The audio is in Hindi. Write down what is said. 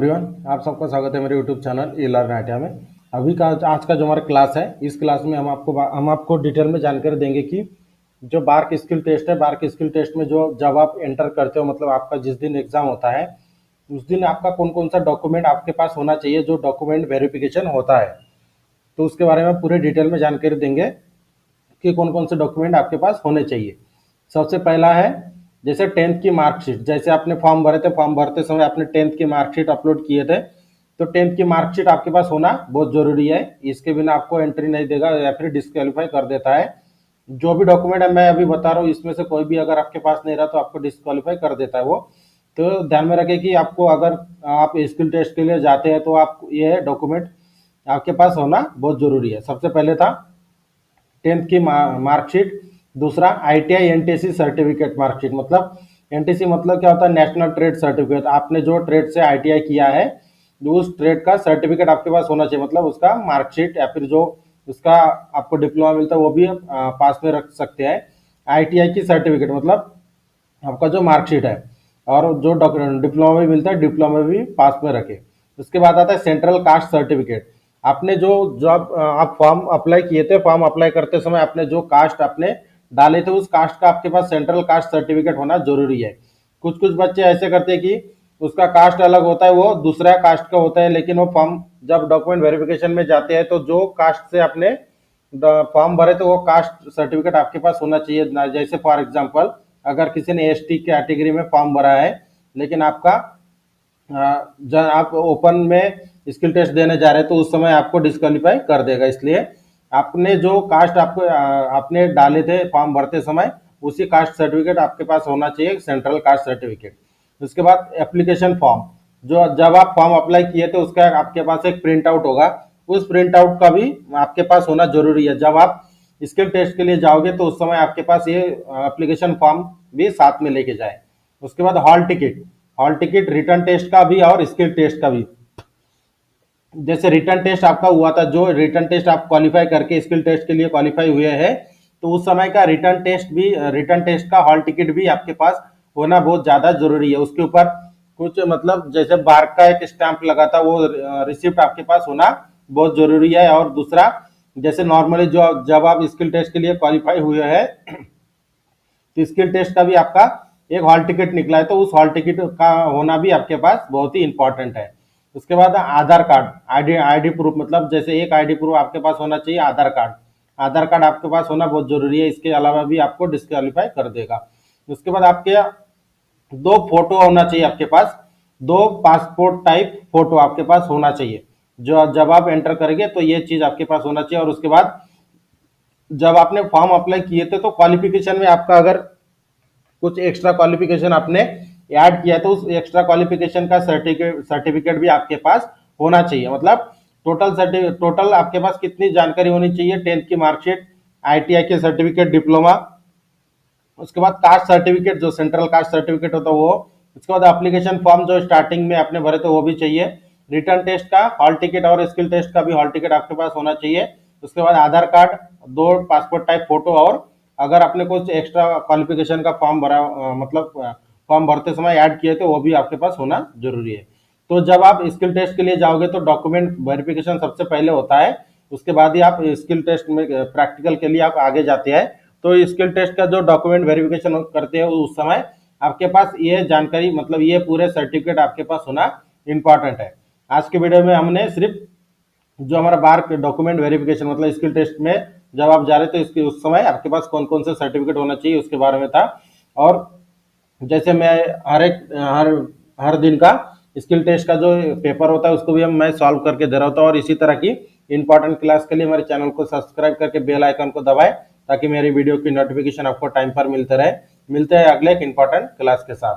एवरीवन, आप सबका स्वागत है मेरे यूट्यूब चैनल ई लर्न आइडिया में। अभी का आज का जो हमारा क्लास है, इस क्लास में हम आपको डिटेल में जानकारी देंगे कि जो बार्क स्किल टेस्ट है, बार्क स्किल टेस्ट में जो जब आप एंटर करते हो, मतलब आपका जिस दिन एग्जाम होता है उस दिन आपका कौन कौन सा डॉक्यूमेंट आपके पास होना चाहिए, जो डॉक्यूमेंट वेरिफिकेशन होता है, तो उसके बारे में पूरे डिटेल में जानकारी देंगे कि कौन कौन से डॉक्यूमेंट आपके पास होने चाहिए। सबसे पहला है जैसे 10th की मार्कशीट। जैसे आपने फॉर्म भरे थे, फॉर्म भरते समय आपने 10th की मार्कशीट अपलोड किए थे, तो 10th की मार्कशीट आपके पास होना बहुत जरूरी है। इसके बिना आपको एंट्री नहीं देगा या फिर डिस्क्वालीफाई कर देता है। जो भी डॉक्यूमेंट मैं अभी बता रहा हूँ, इसमें से कोई भी अगर आपके पास नहीं रहा तो आपको डिस्क्वालीफाई कर देता है वो। तो ध्यान में रखें कि आपको अगर आप स्किल टेस्ट के लिए जाते हैं तो आप ये डॉक्यूमेंट आपके पास होना बहुत जरूरी है। सबसे पहले था 10th की मार्कशीट। दूसरा ITI NTC सर्टिफिकेट मार्कशीट। मतलब NTC मतलब क्या होता है, नेशनल ट्रेड सर्टिफिकेट। आपने जो ट्रेड से ITI किया है, जो उस ट्रेड का सर्टिफिकेट आपके पास होना चाहिए, मतलब उसका मार्कशीट या फिर जो उसका आपको डिप्लोमा मिलता है वो भी पास में रख सकते हैं। ITI की सर्टिफिकेट मतलब आपका जो मार्कशीट है, और जो डिप्लोमा भी मिलता है डिप्लोमा भी पास में रखे। उसके बाद आता है सेंट्रल कास्ट सर्टिफिकेट। आपने जो जब आप फॉर्म अप्लाई किए थे, फॉर्म अप्लाई करते समय आपने जो कास्ट आपने डाले थे, उस कास्ट का आपके पास सेंट्रल कास्ट सर्टिफिकेट होना जरूरी है। कुछ कुछ बच्चे ऐसे करते हैं कि उसका कास्ट अलग होता है, वो दूसरा कास्ट का होता है, लेकिन वो फॉर्म जब डॉक्यूमेंट वेरिफिकेशन में जाते हैं तो जो कास्ट से आपने फॉर्म भरे तो वो कास्ट सर्टिफिकेट आपके पास होना चाहिए। जैसे फॉर एग्जांपल, अगर किसी ने ST कैटेगरी में फॉर्म भरा है, लेकिन आपका जब आप ओपन में स्किल टेस्ट देने जा रहे हैं तो उस समय आपको डिस्क्वालीफाई कर देगा। इसलिए आपने जो कास्ट आपको आपने डाले थे फॉर्म भरते समय, उसी कास्ट सर्टिफिकेट आपके पास होना चाहिए, सेंट्रल कास्ट सर्टिफिकेट। उसके बाद एप्लीकेशन फॉर्म, जो जब आप फॉर्म अप्लाई किए थे उसका आपके पास एक प्रिंट आउट होगा, उस प्रिंट आउट का भी आपके पास होना जरूरी है। जब आप स्किल टेस्ट के लिए जाओगे तो उस समय आपके पास ये एप्लीकेशन फॉर्म भी साथ में लेके जाए। उसके बाद हॉल टिकट रिटर्न टेस्ट का भी और स्किल टेस्ट का भी। जैसे रिटर्न टेस्ट आपका हुआ था, जो रिटर्न टेस्ट आप क्वालिफाई करके स्किल टेस्ट के लिए क्वालिफाई हुए हैं, तो उस समय का रिटर्न टेस्ट का हॉल टिकट भी आपके पास होना बहुत ज्यादा जरूरी है। उसके ऊपर कुछ मतलब जैसे बार्क का एक स्टैंप लगा था, वो रिसिप्ट आपके पास होना बहुत जरूरी है। और दूसरा, जैसे नॉर्मली जो जब आप स्किल टेस्ट के लिए क्वालिफाई हुए हैं तो स्किल टेस्ट का भी आपका एक हॉल टिकट निकला है, तो उस हॉल टिकट का होना भी आपके पास बहुत ही इंपॉर्टेंट है। उसके बाद आधार कार्ड, आईडी प्रूफ, मतलब जैसे एक आईडी प्रूफ आपके पास होना चाहिए, आधार कार्ड आपके पास होना बहुत जरूरी है। इसके अलावा भी आपको डिस्क्वालीफाई कर देगा। उसके बाद आपके दो फोटो होना चाहिए आपके पास, दो पासपोर्ट टाइप फोटो आपके पास होना चाहिए। जो जब आप एंटर करेंगे तो ये चीज आपके पास होना चाहिए। और उसके बाद जब आपने फॉर्म अप्लाई किए थे तो क्वालिफिकेशन में आपका अगर कुछ एक्स्ट्रा क्वालिफिकेशन आपने ऐड किया तो उस एक्स्ट्रा क्वालिफिकेशन का सर्टिफिकेट भी आपके पास होना चाहिए। मतलब टोटल आपके पास कितनी जानकारी होनी चाहिए, 10th की मार्कशीट, ITI के सर्टिफिकेट, डिप्लोमा, उसके बाद कास्ट सर्टिफिकेट जो सेंट्रल कास्ट सर्टिफिकेट होता है वो, उसके बाद एप्लीकेशन फॉर्म जो स्टार्टिंग में आपने भरे थे वो भी चाहिए, रिटर्न टेस्ट का हॉल टिकट और स्किल टेस्ट का भी हॉल टिकट आपके पास होना चाहिए। उसके बाद आधार कार्ड, दो पासपोर्ट टाइप फोटो, और अगर आपने कुछ एक्स्ट्रा क्वालिफिकेशन का फॉर्म भरा मतलब फॉर्म भरते समय ऐड किए थे वो भी आपके पास होना जरूरी है। तो जब आप स्किल टेस्ट के लिए जाओगे तो डॉक्यूमेंट वेरिफिकेशन सबसे पहले होता है, उसके बाद ही आप स्किल टेस्ट में प्रैक्टिकल के लिए आप आगे जाते हैं। तो स्किल टेस्ट का जो डॉक्यूमेंट वेरिफिकेशन करते हैं उस समय आपके पास ये जानकारी, मतलब ये पूरे सर्टिफिकेट आपके पास होना इंपॉर्टेंट है। आज के वीडियो में हमने सिर्फ जो हमारा बार डॉक्यूमेंट वेरिफिकेशन मतलब स्किल टेस्ट में जब आप जा रहे थे इसके उस समय आपके पास कौन कौन से सर्टिफिकेट होना चाहिए उसके बारे में था। और जैसे मैं हर दिन का स्किल टेस्ट का जो पेपर होता है उसको भी मैं सॉल्व करके दे रहा होता हूँ। और इसी तरह की इंपॉर्टेंट क्लास के लिए मेरे चैनल को सब्सक्राइब करके बेल आइकन को दबाएं ताकि मेरी वीडियो की नोटिफिकेशन आपको टाइम पर मिलते रहे। मिलते हैं अगले एक इंपॉर्टेंट क्लास के साथ।